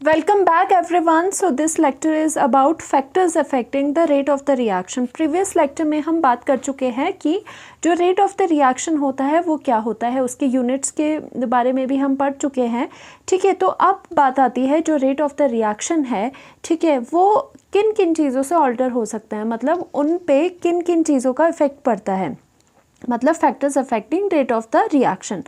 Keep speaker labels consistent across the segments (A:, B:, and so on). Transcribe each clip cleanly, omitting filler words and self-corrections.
A: Welcome back everyone. So this lecture is about factors affecting the rate of the reaction. Previous lecture में हम बात कर चुके हैं कि जो rate of the reaction होता है वो क्या होता है, उसके यूनिट्स के बारे में भी हम पढ़ चुके हैं. ठीक है, तो अब बात आती है जो rate of the reaction है, ठीक है, वो किन किन चीज़ों से ऑल्टर हो सकता है, मतलब उन पे किन किन चीज़ों का इफेक्ट पड़ता है, मतलब factors affecting rate of the reaction.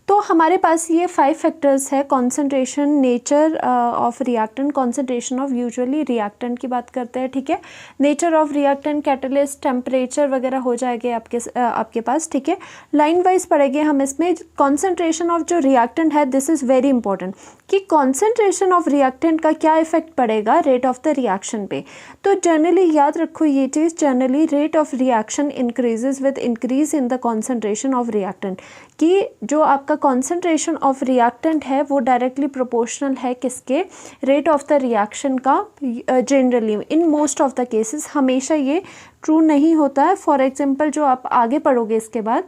A: तो हमारे पास ये 5 फैक्टर्स है. Concentration, nature of reactant, concentration of usually reactant की बात करते हैं. ठीक है, nature of reactant, catalyst, temperature वगैरह हो जाएंगे आपके पास. ठीक है, लाइन वाइज पढ़ेंगे हम इसमें. कंसंट्रेशन ऑफ जो रिएक्टेंट है, दिस इज़ वेरी इंपॉर्टेंट कि कंसंट्रेशन ऑफ रिएक्टेंट का क्या इफेक्ट पड़ेगा रेट ऑफ द रिएक्शन पे. तो जनरली याद रखो ये चीज़, generally rate of reaction increases with increase in the concentration of reactant, कि जो आपका कंसंट्रेशन ऑफ रिएक्टेंट है वो डायरेक्टली प्रोपोर्शनल है किसके, रेट ऑफ द रिएक्शन का. Generally in most of the cases हमेशा ये ट्रू नहीं होता है. फॉर एग्जांपल जो आप आगे पढ़ोगे इसके बाद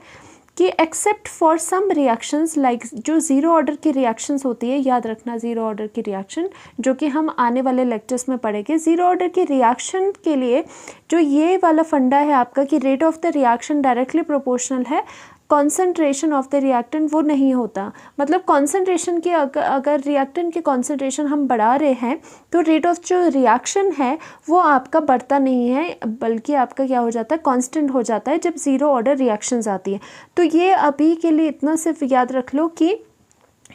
A: कि except for some reactions like जो ज़ीरो ऑर्डर की रिएक्शंस होती है, याद रखना ज़ीरो ऑर्डर की रिएक्शन जो कि हम आने वाले लेक्चर्स में पढ़ेंगे. ज़ीरो ऑर्डर की रिएक्शन के लिए जो ये वाला फंडा है आपका कि rate of the reaction directly proportional है कॉन्सेंट्रेशन ऑफ द रिएक्टेंट, वो नहीं होता. मतलब कॉन्सेंट्रेशन की अगर रिएक्टेंट की कॉन्सेंट्रेशन हम बढ़ा रहे हैं तो रेट ऑफ जो रिएक्शन है वो आपका बढ़ता नहीं है, बल्कि आपका क्या हो जाता है, कांस्टेंट हो जाता है जब ज़ीरो ऑर्डर रिएक्शंस आती है. तो ये अभी के लिए इतना सिर्फ याद रख लो कि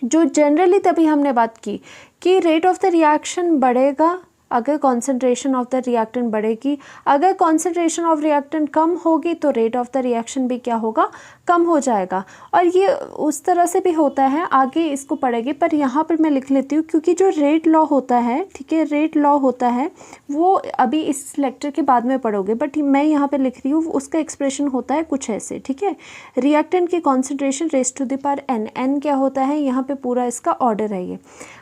A: जो जनरली तभी हमने बात की कि रेट ऑफ द रिएक्शन बढ़ेगा अगर कॉन्सेंट्रेशन ऑफ द रिएक्टेंट बढ़ेगी, अगर कॉन्सेंट्रेशन ऑफ रिएक्टेंट कम होगी तो रेट ऑफ द रिएक्शन भी क्या होगा, कम हो जाएगा. और ये उस तरह से भी होता है, आगे इसको पढ़ेंगे, पर यहाँ पर मैं लिख लेती हूँ क्योंकि जो रेट लॉ होता है, ठीक है, रेट लॉ होता है वो अभी इस लेक्चर के बाद में पढ़ोगे, बट मैं यहाँ पर लिख रही हूँ. उसका एक्सप्रेशन होता है कुछ ऐसे, ठीक है, रिएक्टेंट की concentration raise to the power n. n क्या होता है, यहाँ पर पूरा इसका ऑर्डर है ये.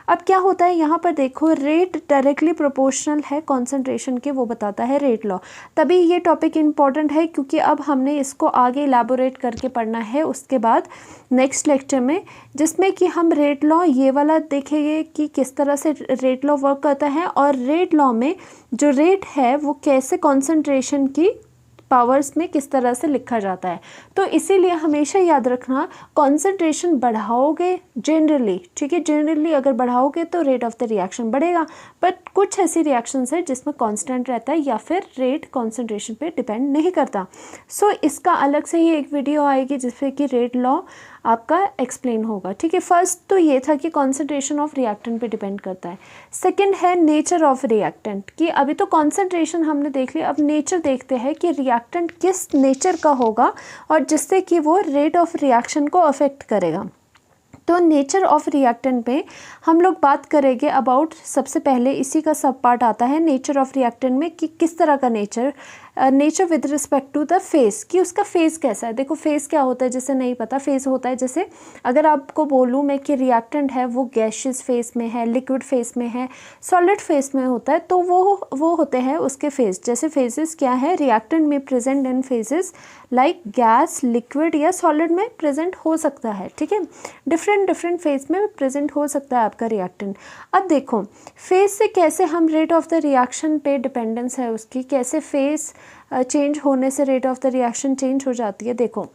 A: अब क्या होता है यहाँ पर देखो, रेट डायरेक्टली प्रोपोर्शनल है कॉन्सेंट्रेशन के, वो बताता है रेट लॉ. तभी ये टॉपिक इम्पॉर्टेंट है क्योंकि अब हमने इसको आगे इलेबोरेट करके पढ़ना है उसके बाद नेक्स्ट लेक्चर में, जिसमें कि हम रेट लॉ ये वाला देखेंगे कि किस तरह से रेट लॉ वर्क करता है और रेट लॉ में जो रेट है वो कैसे कॉन्सेंट्रेशन की पावर्स में किस तरह से लिखा जाता है. तो इसीलिए हमेशा याद रखना कॉन्सेंट्रेशन बढ़ाओगे जनरली, ठीक है, जनरली अगर बढ़ाओगे तो रेट ऑफ द रिएक्शन बढ़ेगा, बट कुछ ऐसी रिएक्शंस है जिसमें कांस्टेंट रहता है या फिर रेट कॉन्सेंट्रेशन पे डिपेंड नहीं करता. सो इसका अलग से ही एक वीडियो आएगी जिसमें कि रेट लॉ आपका एक्सप्लेन होगा. ठीक है, फर्स्ट तो ये था कि कॉन्सेंट्रेशन ऑफ रिएक्टेंट पे डिपेंड करता है. सेकंड है नेचर ऑफ रिएक्टेंट, कि अभी तो कॉन्सेंट्रेशन हमने देख लिया, अब नेचर देखते हैं कि रिएक्टेंट किस नेचर का होगा और जिससे कि वो रेट ऑफ रिएक्शन को अफेक्ट करेगा. तो नेचर ऑफ रिएक्टेंट पे हम लोग बात करेंगे अबाउट, सबसे पहले इसी का सब पार्ट आता है नेचर ऑफ रिएक्टेंट में कि किस तरह का nature with respect to the phase, कि उसका फेस कैसा है. देखो फेस क्या होता है, जैसे नहीं पता, फेस होता है जैसे अगर आपको बोलूँ मैं कि रिएक्टेंट है वो गैशियस फेस में है, लिक्विड फेस में है, सॉलिड फेस में होता है, तो वो होते हैं उसके फेस. जैसे फेजेस क्या है, रिएक्टेंट में present in phases like gas, liquid या सॉलिड में प्रेजेंट हो सकता है. ठीक है, डिफरेंट फेस में प्रेजेंट हो सकता है आपका रिएक्टेंट. अब देखो फेस से कैसे हम रेट ऑफ द रिएक्शन पे डिपेंडेंस है उसकी, कैसे फेस चेंज होने से rate of the reaction change हो जाती है. देखो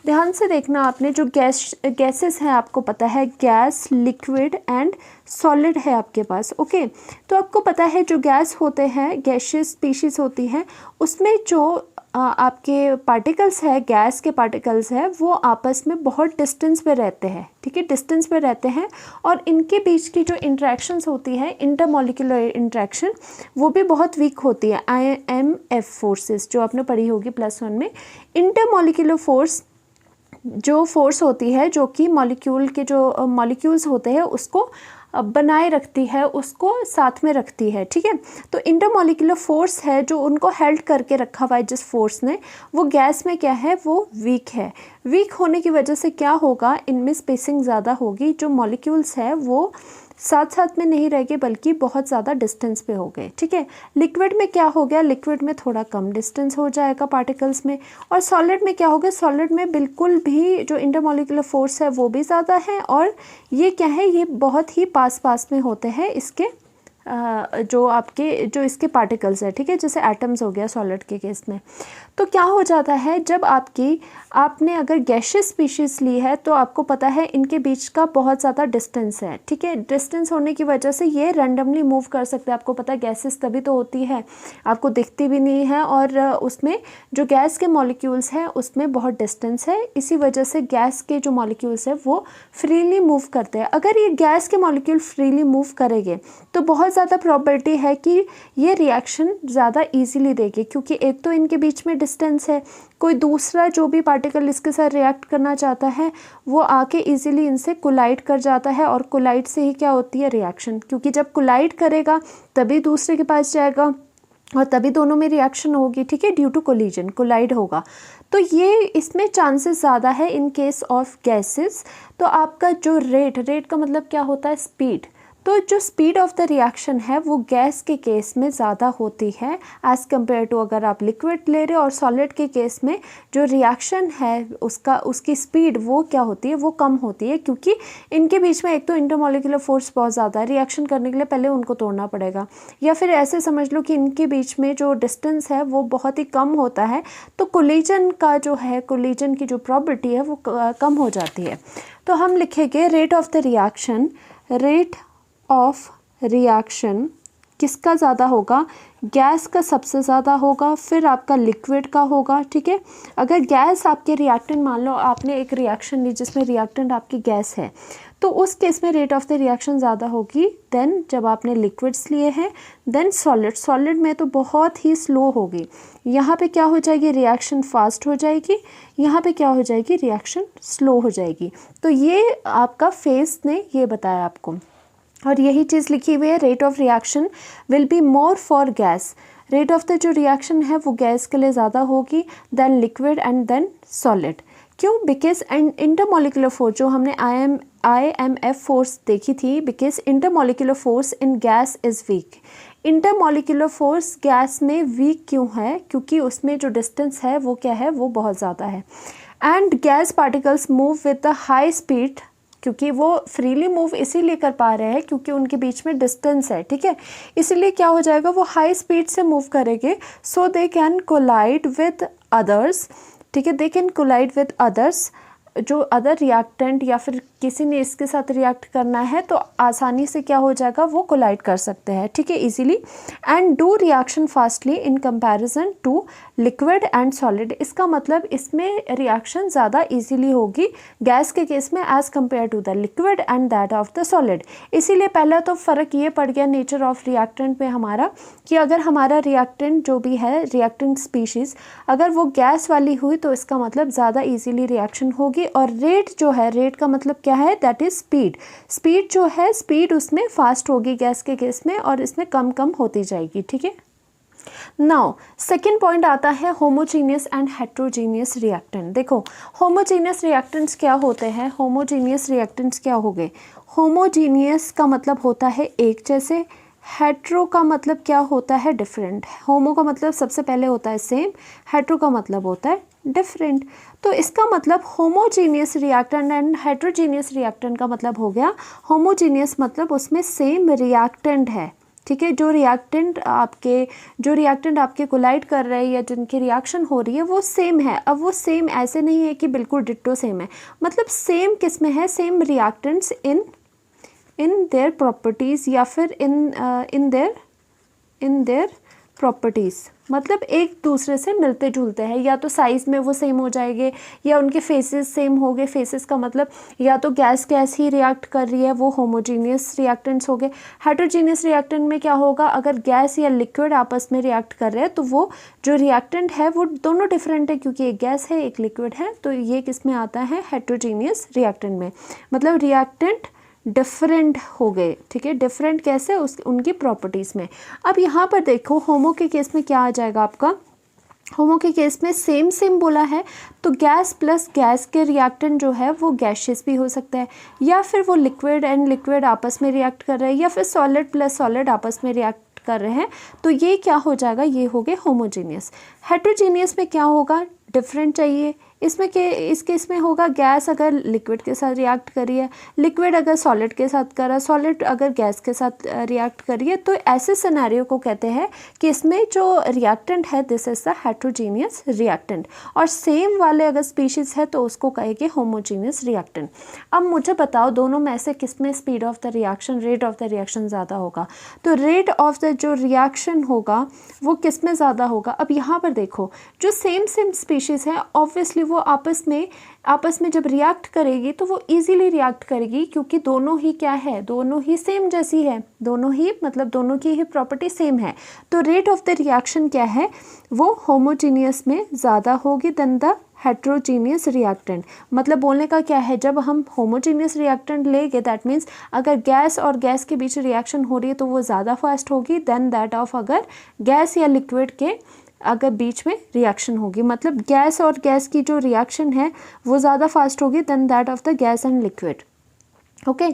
A: ध्यान से देखना आपने, जो गैसेस हैं आपको पता है गैस, लिक्विड एंड सॉलिड है आपके पास. ओके, तो आपको पता है जो गैस होते हैं, गैशियस स्पीशीज़ होती हैं, उसमें जो आपके पार्टिकल्स है, गैस के पार्टिकल्स है, वो आपस में बहुत डिस्टेंस पे रहते हैं. ठीक है, डिस्टेंस पे रहते हैं और इनके बीच की जो इंटरेक्शंस होती है, इंटरमॉलिक्यूलर इंटरेक्शन, वो भी बहुत वीक होती है. IMF फोर्सेस जो आपने पढ़ी होगी +1 में, इंटरमॉलिक्यूलर फोर्स जो फोर्स होती है जो कि मॉलिक्यूल के जो मॉलिक्यूल्स होते हैं उसको बनाए रखती है, उसको साथ में रखती है. ठीक है, तो इंटरमॉलिक्यूलर फोर्स है जो उनको हेल्ड करके रखा हुआ है जिस फोर्स ने, वो गैस में क्या है, वो वीक है. वीक होने की वजह से क्या होगा, इनमें स्पेसिंग ज़्यादा होगी, जो मॉलिक्यूल्स है वो साथ साथ में नहीं रह गए बल्कि बहुत ज़्यादा डिस्टेंस पे हो गए. ठीक है, लिक्विड में क्या हो गया, लिक्विड में थोड़ा कम डिस्टेंस हो जाएगा पार्टिकल्स में. और सॉलिड में क्या हो गया, सॉलिड में बिल्कुल भी जो इंटरमॉलिक्यूलर फोर्स है वो भी ज़्यादा है और ये क्या है, ये बहुत ही पास में होते हैं इसके जो आपके जो इसके पार्टिकल्स है, ठीक है, जैसे एटम्स हो गया सॉलिड के केस में। तो क्या हो जाता है, जब आपने अगर गैशियस स्पीशीज़ ली है तो आपको पता है इनके बीच का बहुत ज़्यादा डिस्टेंस है, ठीक है। डिस्टेंस होने की वजह से ये रैंडमली मूव कर सकते हैं। आपको पता है गैसेस तभी तो होती है, आपको दिखती भी नहीं है, और उसमें जो गैस के मॉलिक्यूल्स हैं उसमें बहुत डिस्टेंस है, इसी वजह से गैस के जो मॉलिक्यूल्स हैं वो फ्रीली मूव करते हैं। अगर ये गैस के मॉलिक्यूल फ्रीली मूव करेंगे तो बहुत ज़्यादा प्रॉपर्टी है कि ये रिएक्शन ज़्यादा इजीली देगी, क्योंकि एक तो इनके बीच में डिस्टेंस है, कोई दूसरा जो भी पार्टिकल इसके साथ रिएक्ट करना चाहता है वो आके इजीली इनसे कोलाइड कर जाता है, और कोलाइड से ही क्या होती है रिएक्शन, क्योंकि जब कोलाइड करेगा तभी दूसरे के पास जाएगा और तभी दोनों में रिएक्शन होगी, ठीक है, ड्यू टू कोलिजन, कोलाइड होगा। तो ये इसमें चांसेस ज़्यादा है इन केस ऑफ गैसेस। तो आपका जो रेट का मतलब क्या होता है, स्पीड। तो जो स्पीड ऑफ द रिएक्शन है वो गैस के केस में ज़्यादा होती है एज़ कम्पेयर टू अगर आप लिक्विड ले रहे हो, और सॉलिड के केस में जो रिएक्शन है उसकी स्पीड वो क्या होती है, वो कम होती है, क्योंकि इनके बीच में एक तो इंटरमॉलिक्यूलर फोर्स बहुत ज़्यादा है, रिएक्शन करने के लिए पहले उनको तोड़ना पड़ेगा, या फिर ऐसे समझ लो कि इनके बीच में जो डिस्टेंस है वो बहुत ही कम होता है, तो कोलिजन का जो है, कोलिजन की जो प्रॉपर्टी है वो कम हो जाती है। तो हम लिखेंगे rate of the reaction, rate of reaction किसका ज़्यादा होगा, गैस का सबसे ज़्यादा होगा, फिर आपका लिक्विड का होगा, ठीक है। अगर गैस आपके रिएक्टेंट, मान लो आपने एक रिएक्शन ली जिसमें रिएक्टेंट आपकी गैस है, तो उस केस में रेट ऑफ द रिएक्शन ज़्यादा होगी देन जब आपने लिक्विड्स लिए हैं। देन सॉलिड में तो बहुत ही स्लो होगी, यहाँ पे क्या हो जाएगी, रिएक्शन फास्ट हो जाएगी, यहाँ पे क्या हो जाएगी, रिएक्शन स्लो हो जाएगी। तो ये आपका फेस ने ये बताया आपको, और यही चीज़ लिखी हुई है, rate of reaction will be more for gas. Rate of the जो रिएक्शन है वो गैस के लिए ज़्यादा होगी than liquid and then solid. क्यों, बिकॉज इंटरमॉलिक्यूलर फोर्स जो हमने IMF फोर्स देखी थी, because intermolecular force in gas is weak. Intermolecular force gas में वीक क्यों है, क्योंकि उसमें जो डिस्टेंस है वो क्या है, वो बहुत ज़्यादा है। And gas particles move with the high speed, क्योंकि वो फ्रीली मूव इसीलिए कर पा रहे हैं क्योंकि उनके बीच में डिस्टेंस है, ठीक है, इसीलिए क्या हो जाएगा, वो हाई स्पीड से मूव करेंगे, so they can collide with others, ठीक है, they can collide with others, जो अदर रिएक्टेंट या फिर किसी ने इसके साथ रिएक्ट करना है तो आसानी से क्या हो जाएगा, वो कोलाइड कर सकते हैं, ठीक है, easily, and do reaction fastly in comparison to liquid and solid. इसका मतलब इसमें रिएक्शन ज़्यादा इजीली होगी गैस के केस में as compare to the liquid and that of the solid. इसीलिए पहला तो फ़र्क ये पड़ गया नेचर ऑफ रिएक्टेंट में हमारा, कि अगर हमारा रिएक्टेंट जो भी है, रिएक्टेंट स्पीशीज़ अगर वो गैस वाली हुई तो इसका मतलब ज़्यादा ईजीली रिएक्शन होगी। और रेट जो है, रेट का मतलब क्या है, दैट इज स्पीड। स्पीड जो है, स्पीड उसमें फास्ट होगी गैस के केस में, और इसमें कम कम होती जाएगी, ठीक है। नाउ सेकेंड पॉइंट आता है होमोजीनियस एंड हेट्रोजीनियस रिएक्टेंट। देखो होमोजीनियस रिएक्टेंट्स क्या होते हैं, होमोजीनियस रिएक्टेंट्स क्या हो गए, होमोजीनियस का मतलब होता है एक जैसे, हेट्रो का मतलब क्या होता है, डिफरेंट। होमो का मतलब सबसे पहले होता है सेम, हेट्रो का मतलब होता है डिफरेंट। तो इसका मतलब homogeneous reactant and heterogeneous reactant का मतलब हो गया, होमोजीनियस मतलब उसमें सेम रिएक्टेंट है, ठीक है, जो रिएक्टेंट आपके कोलाइड कर रहे हैं या जिनकी रिएक्शन हो रही है वो सेम है। अब वो सेम ऐसे नहीं है कि बिल्कुल डिट्टो सेम है, मतलब सेम किस में है, same reactants in their properties या फिर इन देयर प्रॉपर्टीज़, मतलब एक दूसरे से मिलते जुलते हैं, या तो साइज़ में वो सेम हो जाएंगे या उनके फेसेस सेम हो गए। फेसेस का मतलब या तो गैस ही रिएक्ट कर रही है, वो होमोजीनियस रिएक्टेंट्स हो गए। हेट्रोजीनियस रिएक्टेंट में क्या होगा, अगर गैस या लिक्विड आपस में रिएक्ट कर रहे हैं तो वो जो रिएक्टेंट है वो दोनों डिफरेंट है, क्योंकि एक गैस है एक लिक्विड है, तो ये किस में आता है, हेट्रोजीनियस रिएक्टेंट में, मतलब रिएक्टेंट डिफरेंट हो गए, ठीक है। डिफरेंट कैसे, उनकी प्रॉपर्टीज़ में। अब यहाँ पर देखो होमो के केस में क्या आ जाएगा आपका, होमो के केस में सेम बोला है तो गैस प्लस गैस के रिएक्टेंट जो है वो गैशियस भी हो सकता है, या फिर वो लिक्विड एंड लिक्विड आपस में रिएक्ट कर रहे हैं, या फिर सॉलिड प्लस सॉलिड आपस में रिएक्ट कर रहे हैं, तो ये क्या हो जाएगा, ये हो गए होमोजीनियस। हेट्रोजीनियस में क्या होगा, डिफरेंट चाहिए, इसमें के इस केस में होगा गैस अगर लिक्विड के साथ रिएक्ट करी है, लिक्विड अगर सॉलिड के साथ करा, सॉलिड अगर गैस के साथ रिएक्ट करी है, तो ऐसे सिनेरियो को कहते हैं कि इसमें जो रिएक्टेंट है this is the heterogeneous reactant, और सेम वाले अगर स्पीशीज़ है तो उसको कहेंगे होमोजीनियस रिएक्टेंट। अब मुझे बताओ दोनों में से किस में speed of the reaction, rate of the reaction ज़्यादा होगा? तो रेट ऑफ द जो रिएक्शन होगा वो किस में ज़्यादा होगा? अब यहाँ पर देखो जो सेम स्पीशीज़ है ऑब्वियसली वो आपस में जब रिएक्ट करेगी तो वो इजीली रिएक्ट करेगी, क्योंकि दोनों ही क्या है, दोनों ही सेम जैसी है, दोनों ही मतलब दोनों की ही प्रॉपर्टी सेम है। तो रेट ऑफ द रिएक्शन क्या है, वो होमोजीनियस में ज़्यादा होगी देन द हेट्रोजीनियस रिएक्टेंट। मतलब बोलने का क्या है, जब हम होमोजीनियस रिएक्टेंट लेंगे दैट मीन्स अगर गैस और गैस के बीच रिएक्शन हो रही है तो वो ज़्यादा फास्ट होगी देन दैट ऑफ अगर गैस या लिक्विड के अगर बीच में रिएक्शन होगी। मतलब गैस और गैस की जो रिएक्शन है वो ज़्यादा फास्ट होगी than that of the gas and liquid. Okay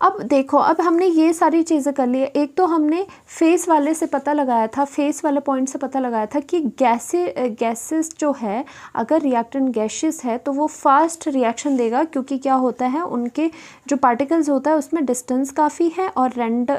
A: अब देखो, अब हमने ये सारी चीज़ें कर ली है। एक तो हमने फेस वाले से पता लगाया था, फेस वाले पॉइंट से पता लगाया था कि गैसेस जो है अगर रिएक्टेंट गैसेस है तो वो फास्ट रिएक्शन देगा, क्योंकि क्या होता है उनके जो पार्टिकल्स होता है उसमें डिस्टेंस काफ़ी है और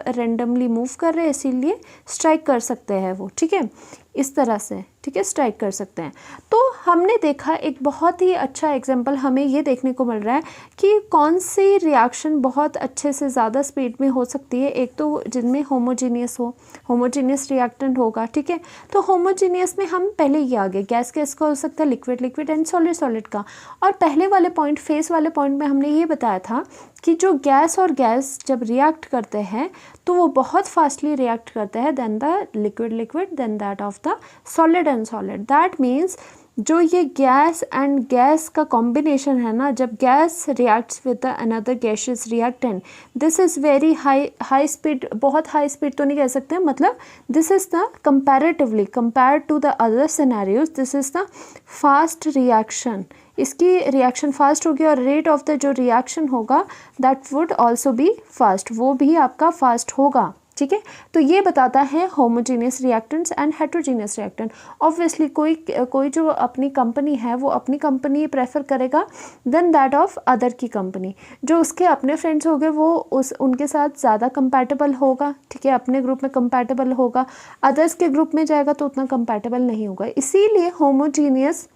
A: रेंडमली मूव कर रहे हैं, इसीलिए स्ट्राइक कर सकते हैं वो, ठीक है, इस तरह से, ठीक है, स्ट्राइक कर सकते हैं। तो हमने देखा एक बहुत ही अच्छा एग्जांपल हमें ये देखने को मिल रहा है कि कौन सी रिएक्शन बहुत अच्छे से ज़्यादा स्पीड में हो सकती है। एक तो जिनमें होमोजीनियस रिएक्टेंट होगा, ठीक है। तो होमोजीनियस में हम पहले ये आ गए, गैस का हो सकता है, लिक्विड एंड सॉलिड का। और पहले वाले पॉइंट, फेस वाले पॉइंट में हमने ये बताया था कि जो गैस और गैस जब रिएक्ट करते हैं तो वो बहुत फास्टली रिएक्ट करते हैं than the liquid than that of the solid and solid. That means जो ये गैस एंड गैस का कॉम्बिनेशन है ना, जब gas reacts with the another gaseous reactant, this is very high speed, बहुत हाई स्पीड तो नहीं कह सकते, मतलब this is the comparatively compared to the other scenarios this is the fast reaction. इसकी रिएक्शन फास्ट होगी और रेट ऑफ द जो रिएक्शन होगा that would also be fast, वो भी आपका फास्ट होगा, ठीक है। तो ये बताता है homogeneous reactants and heterogeneous reactant. Obviously कोई जो अपनी कंपनी है वो अपनी कंपनी प्रेफर करेगा देन दैट ऑफ अदर की कंपनी। जो उसके अपने फ्रेंड्स होंगे वो उनके साथ ज़्यादा कंपैटिबल होगा, ठीक है, अपने ग्रुप में कंपैटिबल होगा, अदर्स के ग्रुप में जाएगा तो उतना कंपैटिबल नहीं होगा। इसीलिए होमोजीनियस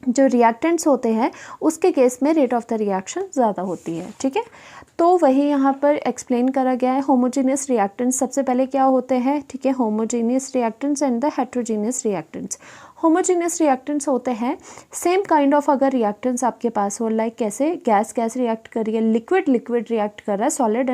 A: जो रिएक्टेंट्स होते हैं उसके केस में रेट ऑफ द रिएक्शन ज़्यादा होती है, ठीक है। तो वही यहाँ पर एक्सप्लेन करा गया है। होमोजीनियस रिएक्टेंट्स सबसे पहले क्या होते हैं, ठीक है, homogeneous reactants and the heterogeneous reactants. Homogeneous reactants होते हैं सेम काइंड ऑफ अगर रिएक्टेंट्स आपके पास हो, लाइक कैसे गैस रिएक्ट कर रही है, लिक्विड रिएक्ट कर रहा है, सॉलिड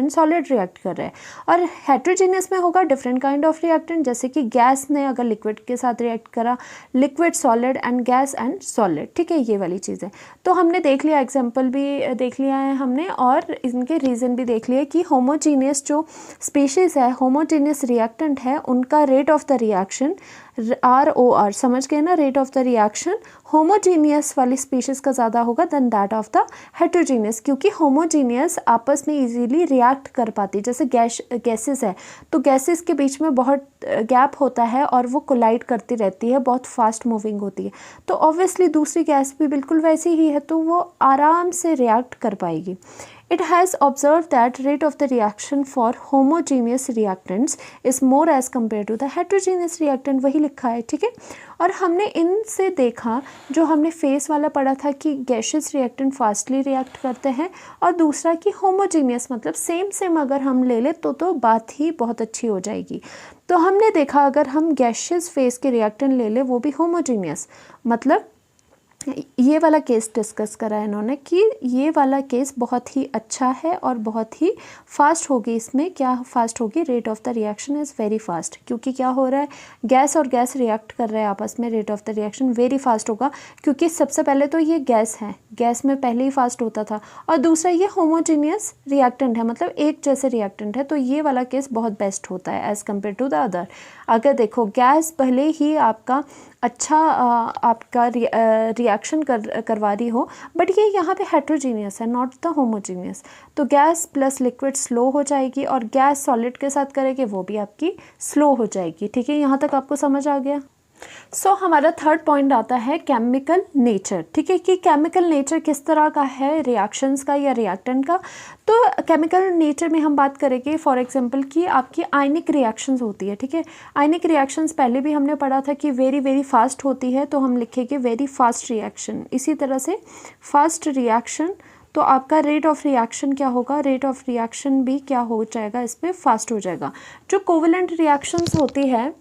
A: रिएक्ट कर रहा है। और हेट्रोजीनियस में होगा डिफरेंट काइंड ऑफ रिएक्टेंट, जैसे कि गैस ने अगर लिक्विड के साथ रिएक्ट करा, liquid solid and gas and solid, ठीक है, ये वाली चीज़ें। तो हमने देख लिया, एग्जाम्पल भी देख लिया है हमने और इनके रीज़न भी देख लिए कि होमोजीनियस जो स्पीशीज़ है, होमोजीनियस रिएक्टेंट है, उनका rate of the reaction ROR, समझ गए ना, rate of the reaction homogeneous वाली स्पीशीज़ का ज़्यादा होगा than that of the heterogeneous, क्योंकि होमोजीनियस आपस में इजीली रिएक्ट कर पाती। जैसे गैसेस है तो गैसेस के बीच में बहुत गैप होता है और वो कोलाइड करती रहती है, बहुत फास्ट मूविंग होती है। तो ऑब्वियसली दूसरी गैस भी बिल्कुल वैसी ही है, तो वो आराम से रिएक्ट कर पाएगी। It has observed that rate of the reaction for homogeneous reactants is more as compared to the heterogeneous reactant, वही लिखा है, ठीक है। और हमने इनसे देखा, जो हमने फेस वाला पढ़ा था कि गैसियस रिएक्टेंट फास्टली रिएक्ट करते हैं, और दूसरा कि होमोजीनियस मतलब सेम अगर हम ले ले तो बात ही बहुत अच्छी हो जाएगी। तो हमने देखा अगर हम गैसियस फेस के रिएक्टेंट ले ले वो भी होमोजीनियस, मतलब ये वाला केस डिस्कस करा है इन्होंने कि ये वाला केस बहुत ही अच्छा है और बहुत ही फास्ट होगी। इसमें क्या फास्ट होगी, rate of the reaction is very fast, क्योंकि क्या हो रहा है, गैस और गैस रिएक्ट कर रहे हैं आपस में, rate of the reaction very fast होगा, क्योंकि सबसे पहले तो ये गैस है, गैस में पहले ही फास्ट होता था, और दूसरा ये होमोजीनियस रिएक्टेंट है, मतलब एक जैसे रिएक्टेंट है, तो ये वाला केस बहुत बेस्ट होता है as compare to the other. अगर देखो गैस भले ही आपका अच्छा आपका रिएक्शन करवा रही हो, बट ये यहाँ पे हेट्रोजीनियस है, नॉट द होमोजीनियस, तो गैस प्लस लिक्विड स्लो हो जाएगी और गैस सॉलिड के साथ करेगी वो भी आपकी स्लो हो जाएगी, ठीक है। यहाँ तक आपको समझ आ गया? सो हमारा थर्ड पॉइंट आता है केमिकल नेचर, ठीक है, कि केमिकल नेचर किस तरह का है रिएक्शंस का या रिएक्टेंट का। तो केमिकल नेचर में हम बात करेंगे फॉर एग्जांपल कि आपकी आयनिक रिएक्शंस होती है, ठीक है। आयनिक रिएक्शंस पहले भी हमने पढ़ा था कि वेरी वेरी फास्ट होती है, तो हम लिखेंगे वेरी फास्ट रिएक्शन। इसी तरह से फास्ट रिएक्शन, तो आपका रेट ऑफ रिएक्शन क्या होगा, रेट ऑफ रिएक्शन भी क्या हो जाएगा, इसमें फास्ट हो जाएगा। जो कोवेलेंट रिएक्शंस होती है,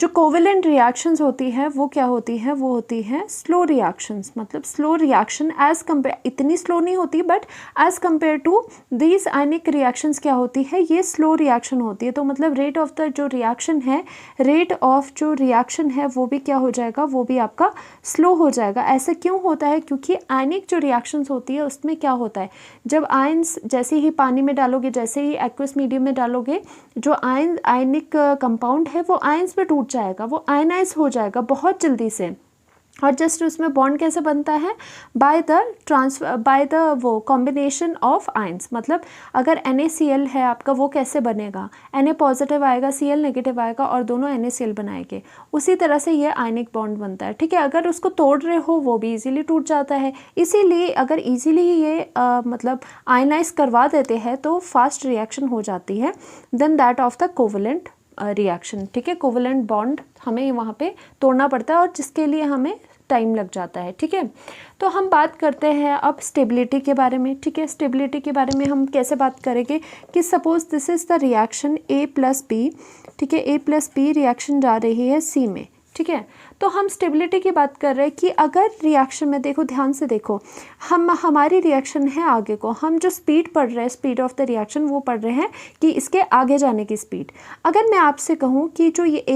A: जो कोवेलेंट रिएक्शंस होती है वो क्या होती है, वो होती है स्लो रिएक्शंस, मतलब स्लो रिएक्शन एज कम्पेयर, इतनी स्लो नहीं होती but as compare to these ionic reactions क्या होती है, ये स्लो रिएक्शन होती है। तो मतलब रेट ऑफ द जो रिएक्शन है, रेट ऑफ जो रिएक्शन है वो भी क्या हो जाएगा, वो भी आपका स्लो हो जाएगा। ऐसा क्यों होता है, क्योंकि आयनिक जो रिएक्शंस होती है उसमें क्या होता है, जब आयंस जैसे ही पानी में डालोगे, जैसे ही एक्वस मीडियम में डालोगे, जो आयनिक कंपाउंड है वो आयंस में टूट जाएगा, वो आयनाइज हो जाएगा बहुत जल्दी से। और जस्ट उसमें बॉन्ड कैसे बनता है, बाय द वो कॉम्बिनेशन ऑफ आयंस। मतलब अगर NaCl है आपका, वो कैसे बनेगा, Na पॉजिटिव आएगा, Cl नेगेटिव आएगा और दोनों NaCl बनाएंगे। उसी तरह से ये आयनिक बॉन्ड बनता है, ठीक है। अगर उसको तोड़ रहे हो वो भी इजीली टूट जाता है। इसीलिए अगर इजीली ये मतलब आयनाइज करवा देते हैं तो फास्ट रिएक्शन हो जाती है than that of the covalent reaction, ठीक है। कोवेलेंट बॉन्ड हमें वहाँ पे तोड़ना पड़ता है और जिसके लिए हमें टाइम लग जाता है, ठीक है। तो हम बात करते हैं अब स्टेबिलिटी के बारे में, ठीक है। स्टेबिलिटी के बारे में हम कैसे बात करेंगे कि suppose this is the reaction A+B, ठीक है। A+B रिएक्शन जा रही है C में, ठीक है। तो हम स्टेबिलिटी की बात कर रहे हैं कि अगर रिएक्शन में देखो, ध्यान से देखो, हमारी रिएक्शन है आगे को, हम जो स्पीड पढ़ रहे हैं, स्पीड ऑफ द रिएक्शन, वो पढ़ रहे हैं कि इसके आगे जाने की स्पीड। अगर मैं आपसे कहूँ कि जो ये A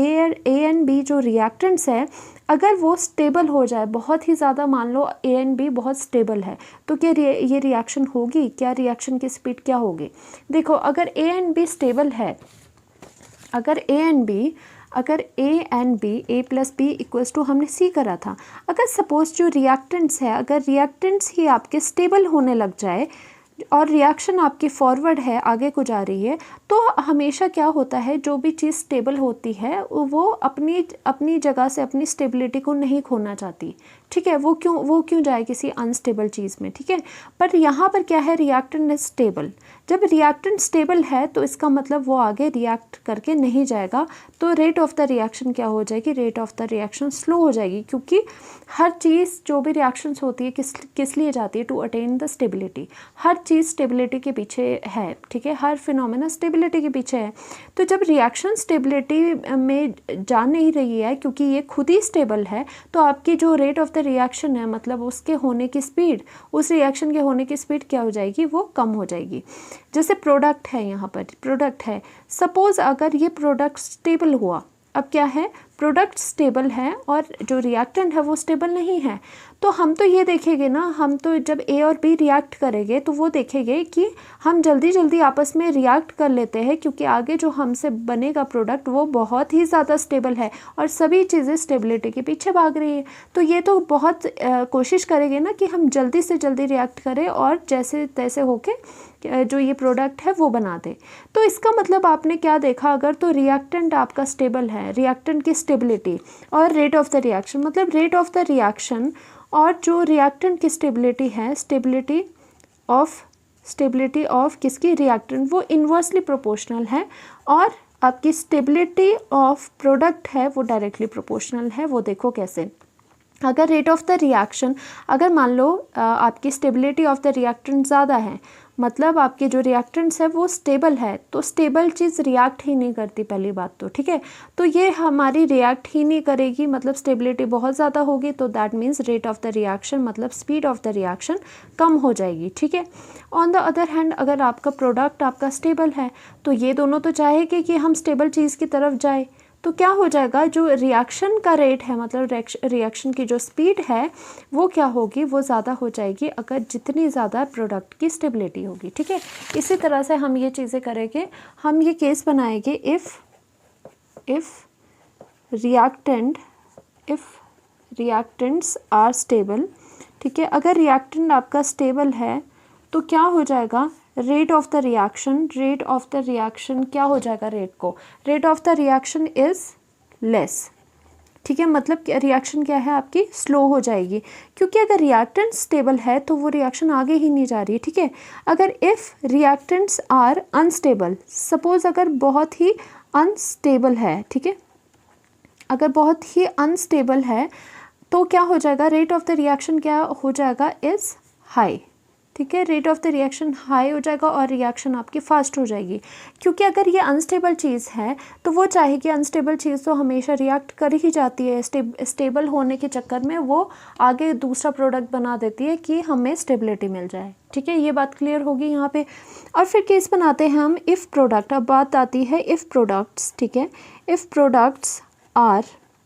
A: एंड B जो रिएक्टेंट्स है, अगर वो स्टेबल हो जाए बहुत ही ज़्यादा, मान लो A एंड B बहुत स्टेबल है, तो क्या ये रिएक्शन होगी, क्या रिएक्शन की स्पीड क्या होगी। देखो अगर A एंड B स्टेबल है, अगर A and B, A+B equals to हमने C करा था, अगर सपोज जो रिएक्टेंट्स है, अगर रिएक्टेंट्स ही आपके स्टेबल होने लग जाए और रिएक्शन आपकी फॉरवर्ड है, आगे को जा रही है, तो हमेशा क्या होता है, जो भी चीज़ स्टेबल होती है वो अपनी जगह से अपनी स्टेबिलिटी को नहीं खोना चाहती, ठीक है। वो क्यों जाए किसी अनस्टेबल चीज़ में, ठीक है। पर यहाँ पर क्या है, रिएक्टेंट इज स्टेबल। जब रिएक्टेंट स्टेबल है तो इसका मतलब वो आगे रिएक्ट करके नहीं जाएगा, तो रेट ऑफ द रिएक्शन क्या हो जाएगी, rate of the reaction slow हो जाएगी। क्योंकि हर चीज़ जो भी रिएक्शंस होती है किस लिए जाती है, टू अटेन द स्टेबिलिटी। हर चीज़ स्टेबिलिटी के पीछे है, ठीक है। हर फिनोमेना स्टेबिलिटी के पीछे है। तो जब रिएक्शन स्टेबिलिटी में जा नहीं रही है, क्योंकि ये खुद ही स्टेबल है, तो आपकी जो रेट ऑफ द रिएक्शन है, मतलब उसके होने की स्पीड, उस रिएक्शन के होने की स्पीड क्या हो जाएगी, वो कम हो जाएगी। जैसे प्रोडक्ट है, यहाँ पर प्रोडक्ट है, सपोज अगर ये प्रोडक्ट स्टेबल हुआ, अब क्या है, प्रोडक्ट स्टेबल है और जो रिएक्टेंट है वो स्टेबल नहीं है, तो हम तो ये देखेंगे ना, हम तो जब A और B रिएक्ट करेंगे तो वो देखेंगे कि हम जल्दी जल्दी आपस में रिएक्ट कर लेते हैं, क्योंकि आगे जो हमसे बनेगा प्रोडक्ट वो बहुत ही ज़्यादा स्टेबल है और सभी चीज़ें स्टेबिलिटी के पीछे भाग रही है। तो ये तो बहुत कोशिश करेंगे ना कि हम जल्दी से जल्दी रिएक्ट करें और जैसे तैसे होके जो ये प्रोडक्ट है वो बना दे। तो इसका मतलब आपने क्या देखा, अगर तो रिएक्टेंट आपका स्टेबल है, रिएक्टेंट की स्टेबिलिटी और रेट ऑफ द रिएक्शन, मतलब रेट ऑफ द रिएक्शन और जो रिएक्टेंट की स्टेबिलिटी है, स्टेबिलिटी ऑफ किसकी, रिएक्टेंट, वो इन्वर्सली प्रोपोर्शनल है और आपकी स्टेबिलिटी ऑफ प्रोडक्ट है वो डायरेक्टली प्रोपोर्शनल है। वो देखो कैसे, अगर रेट ऑफ द रिएक्शन, अगर मान लो आपकी स्टेबिलिटी ऑफ द रिएक्टेंट ज़्यादा है, मतलब आपके जो रिएक्टेंट्स है वो स्टेबल है, तो स्टेबल चीज़ रिएक्ट ही नहीं करती, पहली बात तो, ठीक है। तो ये हमारी रिएक्ट ही नहीं करेगी, मतलब स्टेबिलिटी बहुत ज़्यादा होगी, तो that means rate of the reaction, मतलब स्पीड ऑफ द रिएक्शन कम हो जाएगी, ठीक है। ऑन द अदर हैंड अगर आपका प्रोडक्ट आपका स्टेबल है, तो ये दोनों तो चाहेंगे कि हम स्टेबल चीज़ की तरफ जाए, तो क्या हो जाएगा, जो रिएक्शन का रेट है, मतलब रिएक्शन की जो स्पीड है वो क्या होगी, वो ज़्यादा हो जाएगी अगर जितनी ज़्यादा प्रोडक्ट की स्टेबिलिटी होगी, ठीक है। इसी तरह से हम ये चीज़ें करेंगे, हम ये केस बनाएंगे इफ़ रिएक्टेंट्स आर स्टेबल, ठीक है। अगर रिएक्टेंट आपका स्टेबल है तो क्या हो जाएगा, रेट ऑफ द रिएक्शन क्या हो जाएगा, rate of the reaction is less, ठीक है, मतलब रिएक्शन क्या है आपकी स्लो हो जाएगी, क्योंकि अगर रिएक्टेंट स्टेबल है तो वो रिएक्शन आगे ही नहीं जा रही है। ठीक है, अगर if reactants are unstable, suppose अगर बहुत ही अनस्टेबल है, ठीक है, अगर बहुत ही अनस्टेबल है तो क्या हो जाएगा, रेट ऑफ द रिएक्शन क्या हो जाएगा, इज़ हाई। ठीक है, rate of the reaction high हो जाएगा और रिएक्शन आपकी फास्ट हो जाएगी, क्योंकि अगर ये अनस्टेबल चीज़ है तो वो चाहेगी, अनस्टेबल चीज़ तो हमेशा रिएक्ट कर ही जाती है, स्टेबल होने के चक्कर में वो आगे दूसरा प्रोडक्ट बना देती है कि हमें स्टेबिलिटी मिल जाए। ठीक है, ये बात क्लियर होगी यहाँ पे। और फिर केस बनाते हैं हम इफ़ प्रोडक्ट। अब बात आती है इफ़ प्रोडक्ट्स। ठीक है, इफ़ प्रोडक्ट्स आर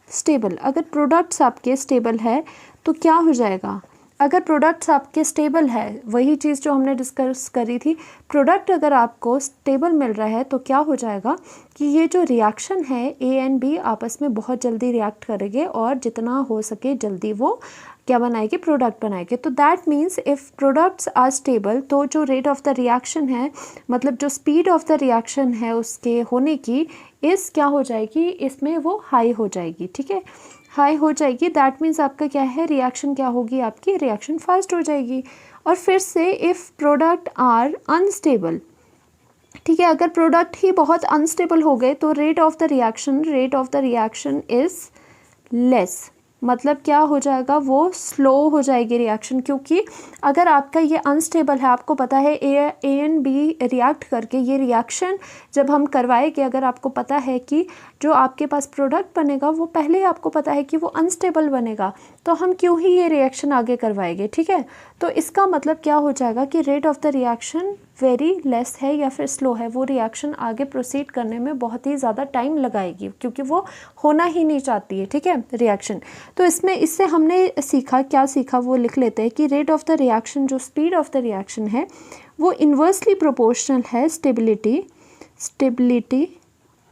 A: स्टेबल, अगर प्रोडक्ट्स आपके स्टेबल है तो क्या हो जाएगा, अगर प्रोडक्ट्स आपके स्टेबल है, वही चीज़ जो हमने डिस्कस करी थी, प्रोडक्ट अगर आपको स्टेबल मिल रहा है तो क्या हो जाएगा कि ये जो रिएक्शन है ए एंड बी आपस में बहुत जल्दी रिएक्ट करेंगे और जितना हो सके जल्दी वो क्या बनाएगी, प्रोडक्ट बनाएंगे। तो that means if products are stable तो जो रेट ऑफ द रिएक्शन है, मतलब जो स्पीड ऑफ द रिएक्शन है उसके होने की, इस क्या हो जाएगी, इसमें वो हाई हो जाएगी। ठीक है, हाई हो जाएगी, दैट मीन्स आपका क्या है, रिएक्शन क्या होगी, आपकी रिएक्शन फास्ट हो जाएगी। और फिर से इफ़ प्रोडक्ट आर अनस्टेबल, ठीक है, अगर प्रोडक्ट ही बहुत अनस्टेबल हो गए तो rate of the reaction is less, मतलब क्या हो जाएगा, वो स्लो हो जाएगी रिएक्शन, क्योंकि अगर आपका ये अनस्टेबल है, आपको पता है ए एंड बी रिएक्ट करके ये रिएक्शन जब हम करवाएंगे, अगर आपको पता है कि जो आपके पास प्रोडक्ट बनेगा वो पहले ही आपको पता है कि वो अनस्टेबल बनेगा, तो हम क्यों ही ये रिएक्शन आगे करवाएंगे। ठीक है, तो इसका मतलब क्या हो जाएगा कि rate of the reaction very less है या फिर स्लो है, वो रिएक्शन आगे प्रोसीड करने में बहुत ही ज़्यादा टाइम लगाएगी, क्योंकि वो होना ही नहीं चाहती है। ठीक है, रिएक्शन। तो इससे हमने सीखा, क्या सीखा वो लिख लेते हैं कि रेट ऑफ द रिएक्शन, जो स्पीड ऑफ द रिएक्शन है वो इन्वर्सली प्रोपोर्शनल है स्टेबिलिटी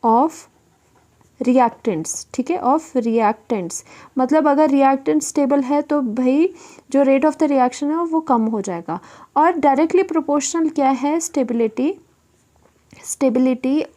A: ऑफ रिएक्टेंट्स। ठीक है, ऑफ रिएक्टेंट्स, मतलब अगर रिएक्टेंट स्टेबल है तो भाई जो रेट ऑफ द रिएक्शन है वो कम हो जाएगा। और डायरेक्टली प्रोपोर्शनल क्या है, स्टेबिलिटी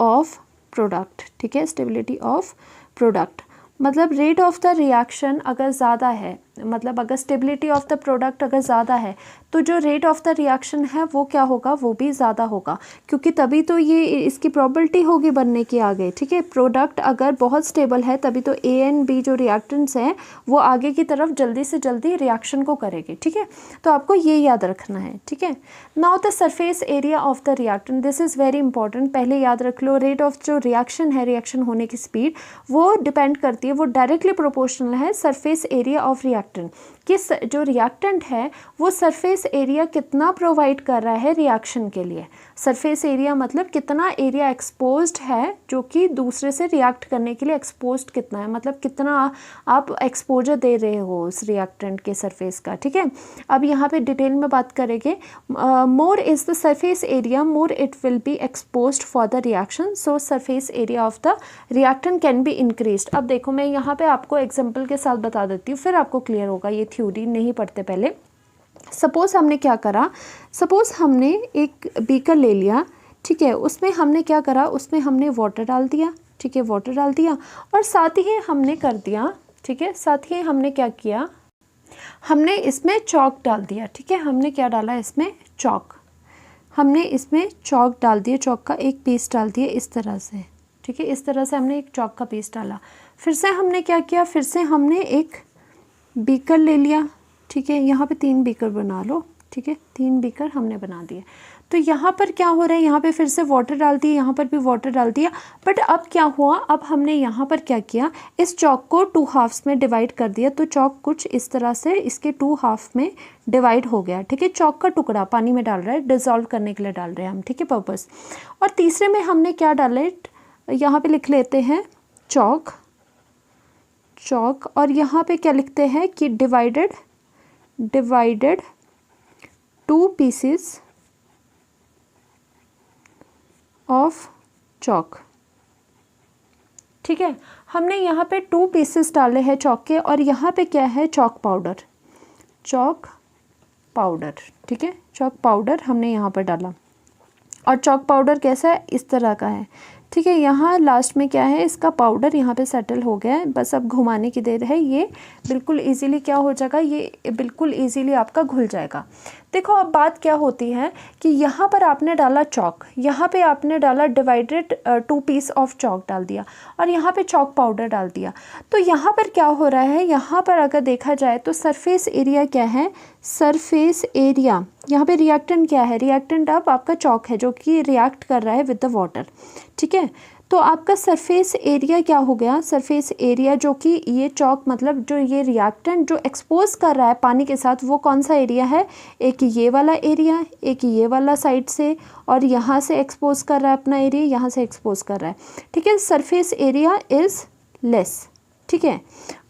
A: ऑफ प्रोडक्ट। ठीक है, स्टेबिलिटी ऑफ प्रोडक्ट, मतलब रेट ऑफ द रिएक्शन अगर ज़्यादा है, मतलब अगर स्टेबिलिटी ऑफ द प्रोडक्ट अगर ज़्यादा है तो जो रेट ऑफ द रिएक्शन है वो क्या होगा, वो भी ज़्यादा होगा, क्योंकि तभी तो ये इसकी प्रोबेबिलिटी होगी बनने की आगे। ठीक है, प्रोडक्ट अगर बहुत स्टेबल है तभी तो ए एंड बी जो रिएक्टेंट्स हैं वो आगे की तरफ जल्दी से जल्दी रिएक्शन को करेंगे। ठीक है, तो आपको ये याद रखना है। ठीक है, now the surface area of the reactant, this is very important, पहले याद रख लो। रेट ऑफ जो रिएक्शन है, रिएक्शन होने की स्पीड वो डिपेंड करती है, वो डायरेक्टली प्रोपोर्शनल है सरफेस एरिया ऑफ रिएक्टेंट, कि जो रिएक्टेंट है वो सरफेस एरिया कितना प्रोवाइड कर रहा है रिएक्शन के लिए। सरफेस एरिया मतलब कितना एरिया एक्सपोज्ड है, जो कि दूसरे से रिएक्ट करने के लिए एक्सपोज्ड कितना है, मतलब कितना आप एक्सपोजर दे रहे हो उस रिएक्टेंट के सरफेस का। ठीक है, अब यहाँ पे डिटेल में बात करेंगे। मोर is the surface area, more it will be exposed for the reaction, so surface area of the reactant can be increased. अब देखो मैं यहाँ पे आपको एग्जाम्पल के साथ बता देती हूँ, फिर आपको क्लियर होगा, ये थ्योरी नहीं पढ़ते पहले। सपोज़ हमने क्या करा, सपोज़ हमने एक बीकर ले लिया। ठीक है, उसमें हमने क्या करा, उसमें हमने वाटर डाल दिया। ठीक है, वाटर डाल दिया और साथ ही हमने कर दिया, ठीक है, साथ ही हमने क्या किया, हमने इसमें चॉक डाल दिया। ठीक है, हमने क्या डाला, इसमें चॉक, हमने इसमें चॉक डाल दिया, चॉक का एक पीस डाल दिया इस तरह से। ठीक है, इस तरह से हमने एक चॉक का पीस डाला। फिर से हमने क्या किया, फिर से हमने एक बीकर ले लिया। ठीक है, यहाँ पे 3 बीकर बना लो। ठीक है, 3 बीकर हमने बना दिए। तो यहाँ पर क्या हो रहा है, यहाँ पे फिर से वाटर डाल दिया, यहाँ पर भी वाटर डाल दिया। बट अब क्या हुआ, अब हमने यहाँ पर क्या किया, इस चॉक को 2 हाफ्स में डिवाइड कर दिया। तो चॉक कुछ इस तरह से इसके 2 हाफ में डिवाइड हो गया। ठीक है, चॉक का टुकड़ा पानी में डाल रहा है, डिज़ोल्व करने के लिए डाल रहे हैं हम। ठीक है, पर्पस। और तीसरे में हमने क्या डाला, यहाँ पे लिख लेते हैं चॉक, और यहाँ पे क्या लिखते हैं कि डिवाइडेड 2 पीसेस ऑफ चॉक। ठीक है, हमने यहाँ पे 2 पीसेस डाले हैं चॉक के, और यहाँ पे क्या है, चॉक पाउडर। ठीक है, चॉक पाउडर हमने यहाँ पर डाला, और चॉक पाउडर कैसा है, इस तरह का है। ठीक है। यहाँ लास्ट में क्या है, इसका पाउडर यहाँ पे सेटल हो गया है, बस अब घुमाने की देर है। ये बिल्कुल इजीली क्या हो जाएगा, ये बिल्कुल इजीली आपका घुल जाएगा। देखो अब बात क्या होती है कि यहाँ पर आपने डाला चॉक, यहाँ पे आपने डाला डिवाइडेड 2 पीस ऑफ चॉक डाल दिया और यहाँ पे चॉक पाउडर डाल दिया। तो यहाँ पर क्या हो रहा है, यहाँ पर अगर देखा जाए तो सरफेस एरिया क्या है, सरफेस एरिया यहाँ पे रिएक्टेंट क्या है, रिएक्टेंट अब आपका चॉक है जो कि रिएक्ट कर रहा है विद द वाटर। ठीक है, तो आपका सरफेस एरिया क्या हो गया, सरफेस एरिया जो कि ये चॉक मतलब जो ये रिएक्टेंट जो एक्सपोज कर रहा है पानी के साथ, वो कौन सा एरिया है, एक ये वाला एरिया, एक ये वाला साइड से, और यहाँ से एक्सपोज कर रहा है अपना एरिया, यहाँ से एक्सपोज कर रहा है। ठीक है, सरफेस एरिया इज़ लेस। ठीक है,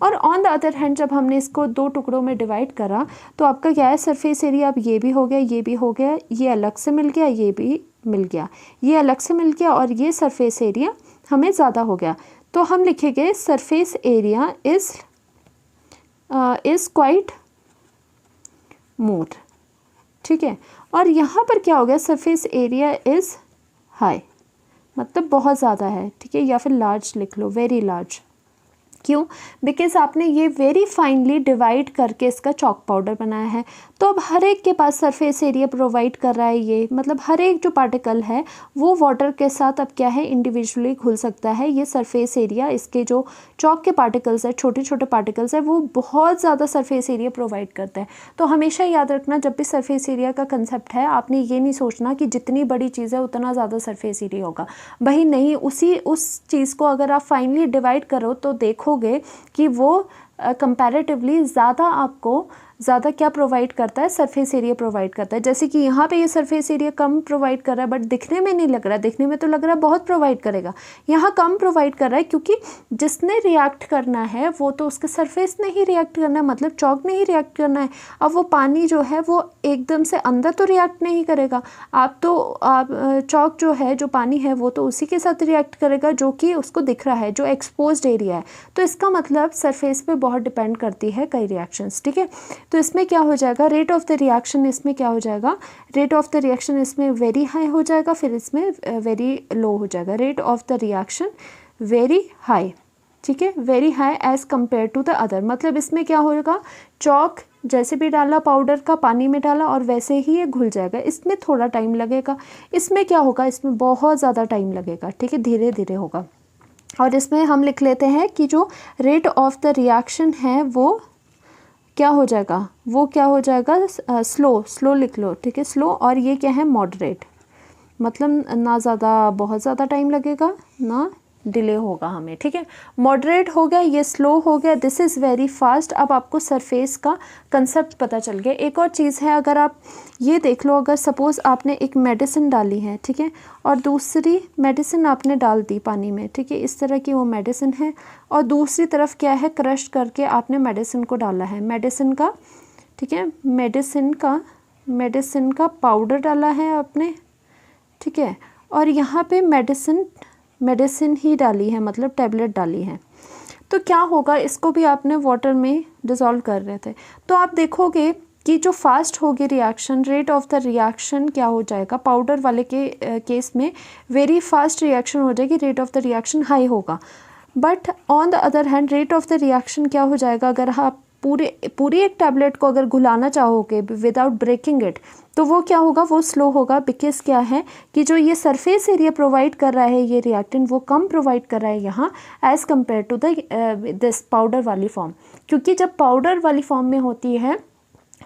A: और ऑन द अदर हैंड जब हमने इसको 2 टुकड़ों में डिवाइड करा तो आपका क्या है, सरफेस एरिया अब ये भी हो गया, ये भी हो गया, ये अलग से मिल गया, ये भी मिल गया, ये अलग से मिल गया, और ये सरफेस एरिया हमें ज़्यादा हो गया। तो हम लिखेंगे सरफेस एरिया इज़ क्वाइट मोर। ठीक है, और यहाँ पर क्या हो गया, सरफेस एरिया इज़ हाई, मतलब बहुत ज़्यादा है। ठीक है, या फिर लार्ज लिख लो, वेरी लार्ज। क्यों, बिकॉज आपने ये वेरी फाइनली डिवाइड करके इसका चॉक पाउडर बनाया है। तो अब हर एक के पास सरफेस एरिया प्रोवाइड कर रहा है ये, मतलब हर एक जो पार्टिकल है वो वाटर के साथ अब क्या है, इंडिविजुअली घुल सकता है। ये सरफेस एरिया, इसके जो चॉक के पार्टिकल्स है, छोटे छोटे पार्टिकल्स है, वो बहुत ज़्यादा सरफेस एरिया प्रोवाइड करता है। तो हमेशा याद रखना, जब भी सरफेस एरिया का कंसेप्ट है, आपने ये नहीं सोचना कि जितनी बड़ी चीज़ है उतना ज़्यादा सरफेस एरिया होगा, भाई नहीं। उस चीज़ को अगर आप फाइनली डिवाइड करो तो देखोगे कि वो कंपैरेटिवली ज़्यादा आपको ज़्यादा क्या प्रोवाइड करता है, सरफेस एरिया प्रोवाइड करता है। जैसे कि यहाँ पे ये सरफेस एरिया कम प्रोवाइड कर रहा है, बट दिखने में नहीं लग रहा, दिखने में तो लग रहा है बहुत प्रोवाइड करेगा, यहाँ कम प्रोवाइड कर रहा है, क्योंकि जिसने रिएक्ट करना है वो तो उसके सरफेस ने ही रिएक्ट करना है, मतलब चॉक ने ही रिएक्ट करना है। अब वो पानी जो है वो एकदम से अंदर तो रिएक्ट नहीं करेगा, आप चॉक जो है, जो पानी है, वो तो उसी के साथ रिएक्ट करेगा जो कि उसको दिख रहा है, जो एक्सपोज्ड एरिया है। तो इसका मतलब सरफेस पे बहुत डिपेंड करती है कई रिएक्शंस। ठीक है, तो इसमें क्या हो जाएगा, रेट ऑफ द रिएक्शन इसमें क्या हो जाएगा, रेट ऑफ द रिएक्शन इसमें वेरी हाई हो जाएगा, फिर इसमें वेरी लो हो जाएगा। Rate of the reaction very high. ठीक है, very high as compare to the other, मतलब इसमें क्या होगा, चॉक जैसे भी डाला पाउडर का, पानी में डाला और वैसे ही ये घुल जाएगा। इसमें थोड़ा टाइम लगेगा, इसमें क्या होगा, इसमें बहुत ज़्यादा टाइम लगेगा। ठीक है, धीरे धीरे होगा। और इसमें हम लिख लेते हैं कि जो रेट ऑफ द रिएक्शन है वो क्या हो जाएगा, वो क्या हो जाएगा, स्लो लिख लो। ठीक है, स्लो, और ये क्या है, मॉडरेट, मतलब ना ज़्यादा बहुत ज़्यादा टाइम लगेगा ना डिले होगा हमें। ठीक है, मॉडरेट हो गया, ये स्लो हो गया, दिस इज़ वेरी फास्ट। अब आपको सरफेस का कंसेप्ट पता चल गया। एक और चीज़ है, अगर आप ये देख लो, अगर सपोज़ आपने एक मेडिसिन डाली है, ठीक है, और दूसरी मेडिसिन आपने डाल दी पानी में, ठीक है, इस तरह की वो मेडिसिन है, और दूसरी तरफ क्या है, क्रश करके आपने मेडिसिन को डाला है, मेडिसिन का, ठीक है, मेडिसिन का पाउडर डाला है आपने। ठीक है, और यहाँ पे मेडिसिन ही डाली है, मतलब टैबलेट डाली है। तो क्या होगा, इसको भी आपने वाटर में डिज़ोल्व कर रहे थे, तो आप देखोगे कि जो फास्ट होगी reaction, rate of the reaction क्या हो जाएगा, पाउडर वाले के केस में वेरी फास्ट रिएक्शन हो जाएगी, rate of the reaction high होगा। But on the other hand rate of the reaction क्या हो जाएगा, अगर आप पूरी एक टैबलेट को अगर घुलाना चाहोगे विदाउट ब्रेकिंग इट, तो वो क्या होगा, वो स्लो होगा। बिकॉज क्या है कि जो ये सरफेस एरिया प्रोवाइड कर रहा है ये रिएक्टेंट, वो कम प्रोवाइड कर रहा है यहाँ as compare to this powder वाली फॉर्म। क्योंकि जब पाउडर वाली फॉर्म में होती है,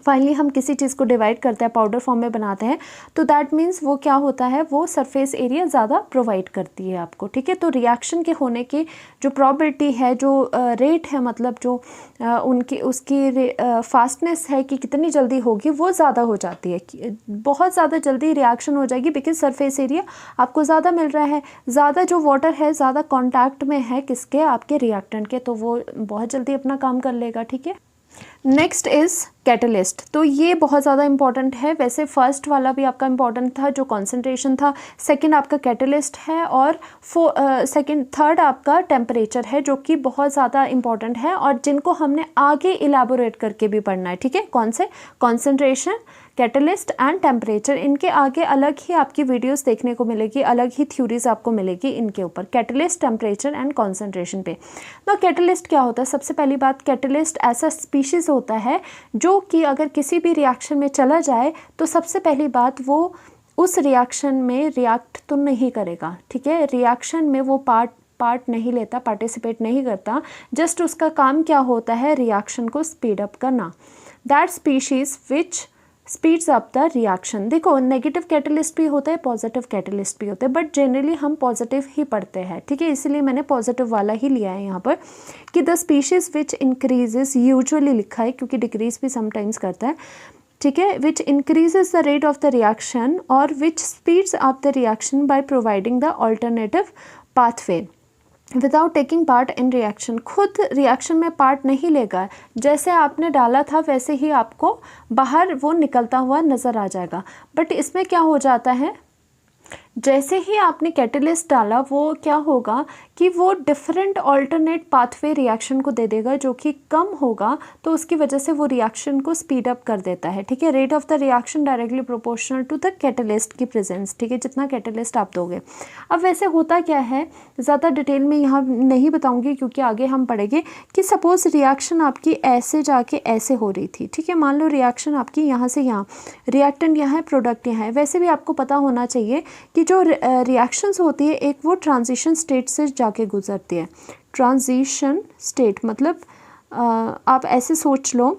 A: फाइनली हम किसी चीज़ को डिवाइड करते हैं, पाउडर फॉर्म में बनाते हैं, तो दैट मीन्स वो क्या होता है, वो सरफेस एरिया ज़्यादा प्रोवाइड करती है आपको। ठीक है, तो रिएक्शन के होने की जो प्रॉबिलिटी है, जो रेट है, मतलब जो उसकी फास्टनेस है कि कितनी जल्दी होगी, वो ज़्यादा हो जाती है, बहुत ज़्यादा जल्दी रिएक्शन हो जाएगी। बिकॉज सरफेस एरिया आपको ज़्यादा मिल रहा है, ज़्यादा जो वाटर है ज़्यादा कॉन्टैक्ट में है किसके, आपके रिएक्टेंट के, तो वो बहुत जल्दी अपना काम कर लेगा। ठीक है, नेक्स्ट इज़ कैटलिस्ट। तो ये बहुत ज़्यादा इंपॉर्टेंट है। वैसे फर्स्ट वाला भी आपका इंपॉर्टेंट था जो कॉन्सेंट्रेशन था, सेकंड आपका कैटलिस्ट है, और थर्ड आपका टेम्परेचर है जो कि बहुत ज़्यादा इंपॉर्टेंट है और जिनको हमने आगे इलेबोरेट करके भी पढ़ना है। ठीक है, कौन से? Concentration, catalyst and temperature. इनके आगे अलग ही आपकी वीडियोस देखने को मिलेगी, अलग ही थ्योरीज आपको मिलेगी इनके ऊपर, कैटलिस्ट, टेम्परेचर एंड कॉन्सेंट्रेशन पे। तो कैटलिस्ट क्या होता है? सबसे पहली बात, कैटलिस्ट ऐसा स्पीशीज़ होता है जो कि अगर किसी भी रिएक्शन में चला जाए तो सबसे पहली बात वो उस रिएक्शन में रिएक्ट तो नहीं करेगा। ठीक है, रिएक्शन में वो पार्ट नहीं लेता, पार्टिसिपेट नहीं करता, जस्ट उसका काम क्या होता है? रिएक्शन को स्पीड अप करना। That species which speeds up the reaction. देखो, नेगेटिव कैटलिस्ट भी होता है, पॉजिटिव कैटलिस्ट भी होते हैं, बट जनरली हम पॉजिटिव ही पढ़ते हैं। ठीक है, इसीलिए मैंने पॉजिटिव वाला ही लिया है यहाँ पर कि the species which increases, usually लिखा है क्योंकि डिक्रीज भी समटाइम्स करता है। ठीक है, which increases the rate of the reaction और which speeds up the reaction by providing the alternative pathway without taking part in reaction. खुद रिएक्शन में पार्ट नहीं लेगा, जैसे आपने डाला था वैसे ही आपको बाहर वो निकलता हुआ नज़र आ जाएगा। बट इसमें क्या हो जाता है, जैसे ही आपने कैटलिस्ट डाला वो क्या होगा कि वो डिफरेंट ऑल्टरनेट पाथवे रिएक्शन को दे देगा जो कि कम होगा, तो उसकी वजह से वो रिएक्शन को स्पीड अप कर देता है। ठीक है, rate of the reaction directly proportional to the catalyst की प्रेजेंस। ठीक है, जितना कैटलिस्ट आप दोगे। अब वैसे होता क्या है, ज़्यादा डिटेल में यहाँ नहीं बताऊँगी क्योंकि आगे हम पढ़ेंगे कि सपोज़ रिएक्शन आपकी ऐसे जाके ऐसे हो रही थी। ठीक है, मान लो रिएक्शन आपकी यहाँ से यहाँ, रिएक्टेंट यहाँ है, प्रोडक्ट यहाँ है। वैसे भी आपको पता होना चाहिए कि जो रिएक्शंस होती है एक वो ट्रांजिशन स्टेट से जाके गुजरती है। ट्रांजिशन स्टेट मतलब आप ऐसे सोच लो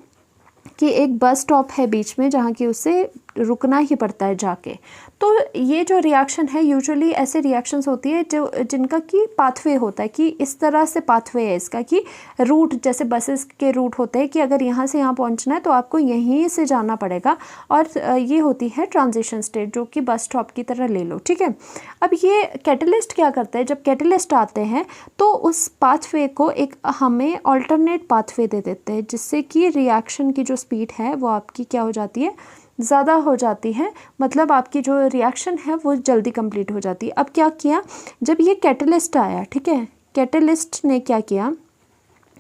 A: कि एक बस स्टॉप है बीच में जहाँ की उसे रुकना ही पड़ता है जाके। तो ये जो रिएक्शन है यूजुअली ऐसे रिएक्शंस होती है जो जिनका कि पाथवे होता है कि इस तरह से पाथवे है इसका कि रूट, जैसे बसेस के रूट होते हैं कि अगर यहाँ से यहाँ पहुँचना है तो आपको यहीं से जाना पड़ेगा, और ये होती है ट्रांजिशन स्टेट जो कि बस स्टॉप की तरह ले लो। ठीक है, अब ये कैटलिस्ट क्या करता है, जब कैटलिस्ट आते हैं तो उस पाथवे को एक हमें ऑल्टरनेट पाथवे दे देते हैं जिससे कि रिएक्शन की जो स्पीड है वो आपकी क्या हो जाती है, ज़्यादा हो जाती है। मतलब आपकी जो रिएक्शन है वो जल्दी कंप्लीट हो जाती है। अब क्या किया, जब ये कैटलिस्ट आया, ठीक है, कैटलिस्ट ने क्या किया,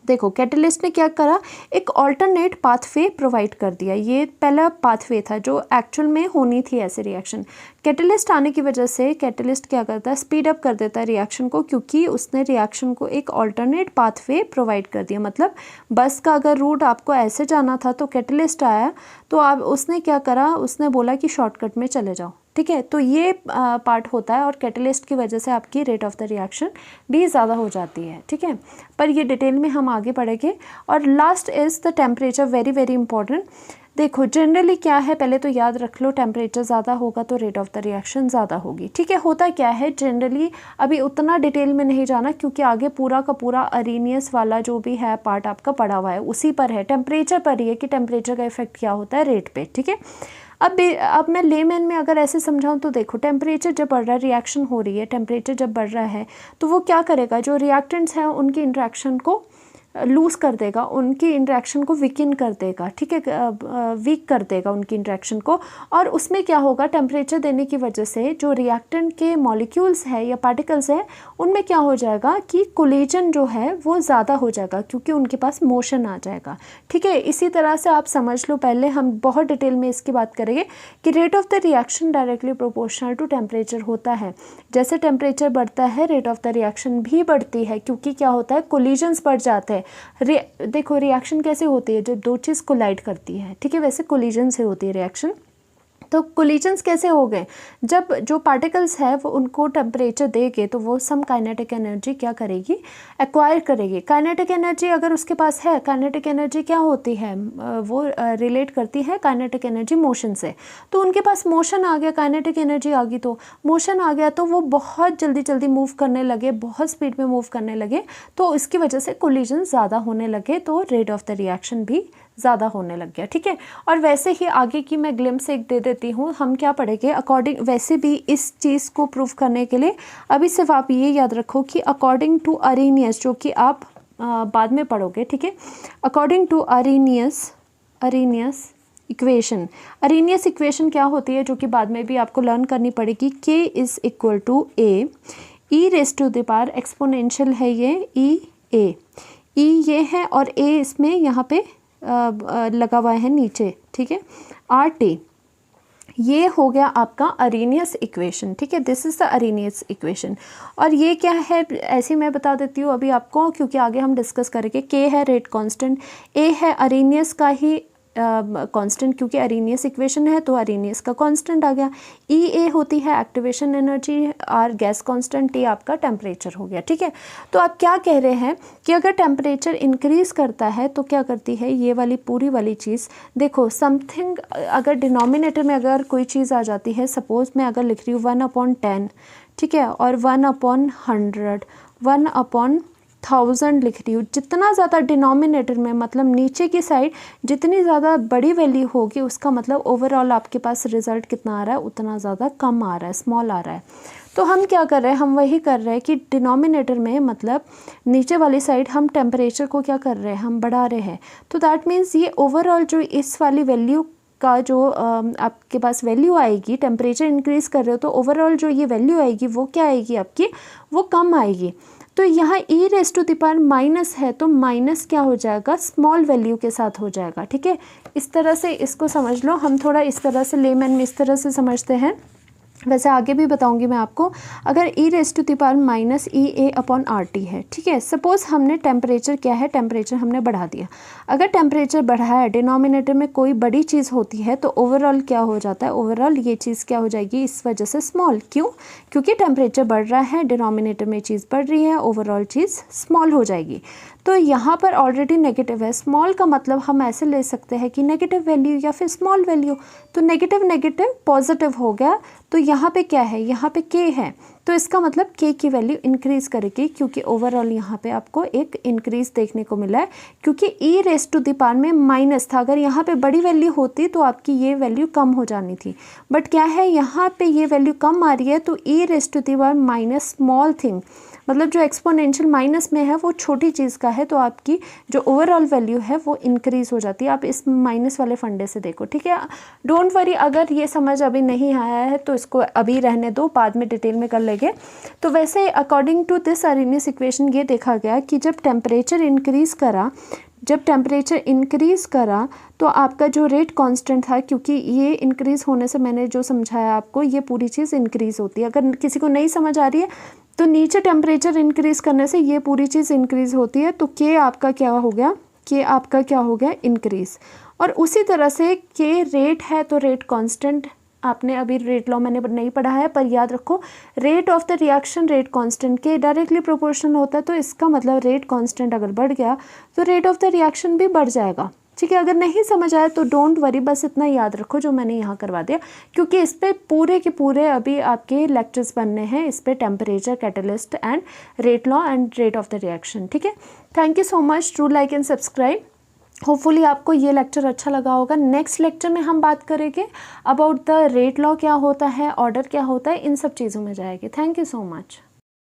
A: देखो कैटलिस्ट ने क्या करा, एक ऑल्टरनेट पाथवे प्रोवाइड कर दिया। ये पहला पाथवे था जो एक्चुअल में होनी थी ऐसे रिएक्शन। कैटलिस्ट आने की वजह से कैटलिस्ट क्या करता है, स्पीड अप कर देता है रिएक्शन को, क्योंकि उसने रिएक्शन को एक ऑल्टरनेट पाथवे प्रोवाइड कर दिया। मतलब बस का अगर रूट आपको ऐसे जाना था तो कैटलिस्ट आया तो आप उसने क्या करा, उसने बोला कि शॉर्टकट में चले जाओ। ठीक है, तो ये पार्ट होता है और कैटलिस्ट की वजह से आपकी रेट ऑफ द रिएक्शन भी ज़्यादा हो जाती है। ठीक है, पर ये डिटेल में हम आगे पढ़ेंगे। और last is the temperature, very very important. देखो जनरली क्या है, पहले तो याद रख लो, टेम्परेचर ज़्यादा होगा तो रेट ऑफ द रिएक्शन ज़्यादा होगी। ठीक है, होता क्या है जनरली, अभी उतना डिटेल में नहीं जाना क्योंकि आगे पूरा का पूरा अरेनियस वाला जो भी है पार्ट आपका पड़ा हुआ है उसी पर है, टेम्परेचर पर ही है कि टेम्परेचर का इफेक्ट क्या होता है रेट पे। ठीक है, अब मैं लेमैन में अगर ऐसे समझाऊं तो देखो, टेम्परेचर जब बढ़ रहा है, रिएक्शन हो रही है, टेम्परेचर जब बढ़ रहा है तो वो क्या करेगा, जो रिएक्टेंट्स हैं उनकी इंटरेक्शन को लूज़ कर देगा, उनकी इंटरेक्शन को वीकन कर देगा। ठीक है, वीक कर देगा उनकी इंटरेक्शन को। और उसमें क्या होगा, टेम्परेचर देने की वजह से जो रिएक्टेंट के मॉलिक्यूल्स है या पार्टिकल्स है उनमें क्या हो जाएगा कि कोलिजन जो है वो ज़्यादा हो जाएगा क्योंकि उनके पास मोशन आ जाएगा। ठीक है, इसी तरह से आप समझ लो, पहले हम बहुत डिटेल में इसकी बात करेंगे कि rate of the reaction directly proportional to temperature होता है। जैसे टेम्परेचर बढ़ता है रेट ऑफ द रिएक्शन भी बढ़ती है क्योंकि क्या होता है, कोलिजन्स बढ़ जाते हैं। देखो रिएक्शन कैसे होती है, जब दो चीज़ कोलाइड करती है। ठीक है, वैसे कोलिजन से होती है रिएक्शन। तो कोलिजन्स कैसे हो गए, जब जो पार्टिकल्स है वो उनको टेम्परेचर देंगे तो वो सम काइनेटिक एनर्जी क्या करेगी, एक्वायर करेगी। काइनेटिक एनर्जी अगर उसके पास है, काइनेटिक एनर्जी क्या होती है, वो रिलेट करती है काइनेटिक एनर्जी मोशन से। तो उनके पास मोशन आ गया, काइनेटिक एनर्जी आ गई, तो मोशन आ गया तो वो बहुत जल्दी जल्दी मूव करने लगे, बहुत स्पीड में मूव करने लगे, तो इसकी वजह से कोलिजन ज़्यादा होने लगे, तो रेट ऑफ द रिएक्शन भी ज़्यादा होने लग गया। ठीक है, और वैसे ही आगे की मैं ग्लिम्स एक दे देती हूँ, हम क्या पढ़ेंगे अकॉर्डिंग, वैसे भी इस चीज़ को प्रूव करने के लिए अभी सिर्फ आप ये याद रखो कि अकॉर्डिंग टू अरेनियस, जो कि आप बाद में पढ़ोगे। ठीक है, according to Arrhenius Arrhenius equation. Arrhenius equation क्या होती है, जो कि बाद में भी आपको लर्न करनी पड़ेगी। k is equal to A e raise to the power exponential है ये e ये है और a इसमें यहाँ पे लगा हुआ है नीचे, ठीक है, RT। ये हो गया आपका अरेनियस इक्वेशन, ठीक है, this is the Arrhenius equation. और ये क्या है ऐसे मैं बता देती हूँ अभी आपको, क्योंकि आगे हम डिस्कस करेंगे। के है रेट कांस्टेंट, ए है अरेनियस का ही कांस्टेंट, क्योंकि अरेनियस इक्वेशन है तो अरेनियस का कांस्टेंट आ गया। ई ए होती है activation energy, R gas constant, T आपका टेम्परेचर हो गया, ठीक है। तो आप क्या कह रहे हैं कि अगर टेम्परेचर इंक्रीज़ करता है तो क्या करती है ये वाली पूरी वाली चीज़। देखो समथिंग अगर डिनोमिनेटर में अगर कोई चीज़ आ जाती है, सपोज़ मैं अगर लिख रही हूँ 1/10, ठीक है, और 1/100, 1/1000 लिख रही हूँ, जितना ज़्यादा डिनोमिनेटर में मतलब नीचे की साइड जितनी ज़्यादा बड़ी वैल्यू होगी उसका मतलब ओवरऑल आपके पास रिज़ल्ट कितना आ रहा है, उतना ज़्यादा कम आ रहा है, स्मॉल आ रहा है। तो हम क्या कर रहे हैं, हम वही कर रहे हैं कि डिनोमिनेटर में मतलब नीचे वाली साइड हम टेम्परेचर को क्या कर रहे हैं, हम बढ़ा रहे हैं। तो दैट मीन्स ये ओवरऑल जो इस वाली वैल्यू का जो आपके पास वैल्यू आएगी, टेम्परेचर इंक्रीज़ कर रहे हो तो ओवरऑल जो ये वैल्यू आएगी वो क्या आएगी आपकी, वो कम आएगी। तो यहाँ e raise to the power minus है तो माइनस क्या हो जाएगा, स्मॉल वैल्यू के साथ हो जाएगा, ठीक है। इस तरह से इसको समझ लो, हम थोड़ा इस तरह से लेमैन में इस तरह से समझते हैं, वैसे आगे भी बताऊंगी मैं आपको। अगर e raise to the power minus E A upon R T है, ठीक है, सपोज़ हमने टेम्परेचर क्या है, टेम्परेचर हमने बढ़ा दिया। अगर टेम्परेचर बढ़ा है, डिनोमिनेटर में कोई बड़ी चीज़ होती है तो ओवरऑल क्या हो जाता है, ओवरऑल ये चीज़ क्या हो जाएगी, इस वजह से स्मॉल। क्यों, क्योंकि टेम्परेचर बढ़ रहा है, डिनोमिनेटर में चीज़ बढ़ रही है, ओवरऑल चीज़ स्मॉल हो जाएगी। तो यहाँ पर ऑलरेडी नेगेटिव है, स्मॉल का मतलब हम ऐसे ले सकते हैं कि नेगेटिव वैल्यू या फिर स्मॉल वैल्यू। तो नेगेटिव नेगेटिव पॉजिटिव हो गया, तो यहाँ पे क्या है, यहाँ पे k है, तो इसका मतलब k की वैल्यू इंक्रीज़ करेगी, क्योंकि ओवरऑल यहाँ पे आपको एक इंक्रीज़ देखने को मिला है, क्योंकि e raise to the power में माइनस था। अगर यहाँ पे बड़ी वैल्यू होती तो आपकी ये वैल्यू कम हो जानी थी, बट क्या है यहाँ पे ये वैल्यू कम आ रही है, तो e raise to the power minus small thing, मतलब जो एक्सपोनेंशियल माइनस में है वो छोटी चीज़ का है, तो आपकी जो ओवरऑल वैल्यू है वो इंक्रीज़ हो जाती है। आप इस माइनस वाले फंडे से देखो, ठीक है। डोंट वरी, अगर ये समझ अभी नहीं आया है तो इसको अभी रहने दो, बाद में डिटेल में कर लेंगे। तो वैसे according to this Arrhenius equation ये देखा गया कि जब टेम्परेचर इंक्रीज़ करा तो आपका जो रेट कांस्टेंट था, क्योंकि ये इंक्रीज़ होने से मैंने जो समझाया आपको, ये पूरी चीज़ इंक्रीज़ होती है। अगर किसी को नहीं समझ आ रही है तो नीचे टेम्परेचर इंक्रीज़ करने से ये पूरी चीज़ इंक्रीज़ होती है, तो के आपका क्या हो गया, इंक्रीज़। और उसी तरह से के रेट है तो रेट कांस्टेंट, आपने अभी रेट लॉ मैंने नहीं पढ़ा है, पर याद रखो rate of the reaction rate constant के डायरेक्टली प्रोपोर्शनल होता है। तो इसका मतलब रेट कांस्टेंट अगर बढ़ गया तो रेट ऑफ द रिएक्शन भी बढ़ जाएगा, ठीक है। अगर नहीं समझ आया तो डोंट वरी, बस इतना याद रखो जो मैंने यहाँ करवा दिया, क्योंकि इस पर पूरे के पूरे अभी आपके लेक्चर्स बनने हैं, इस पर temperature, catalyst and rate law and rate of the reaction, ठीक है। Thank you so much, do like and subscribe. Hopefully आपको ये लेक्चर अच्छा लगा होगा। नेक्स्ट लेक्चर में हम बात करेंगे अबाउट द रेट लॉ क्या होता है, ऑर्डर क्या होता है, इन सब चीज़ों में जाएंगे। Thank you so much.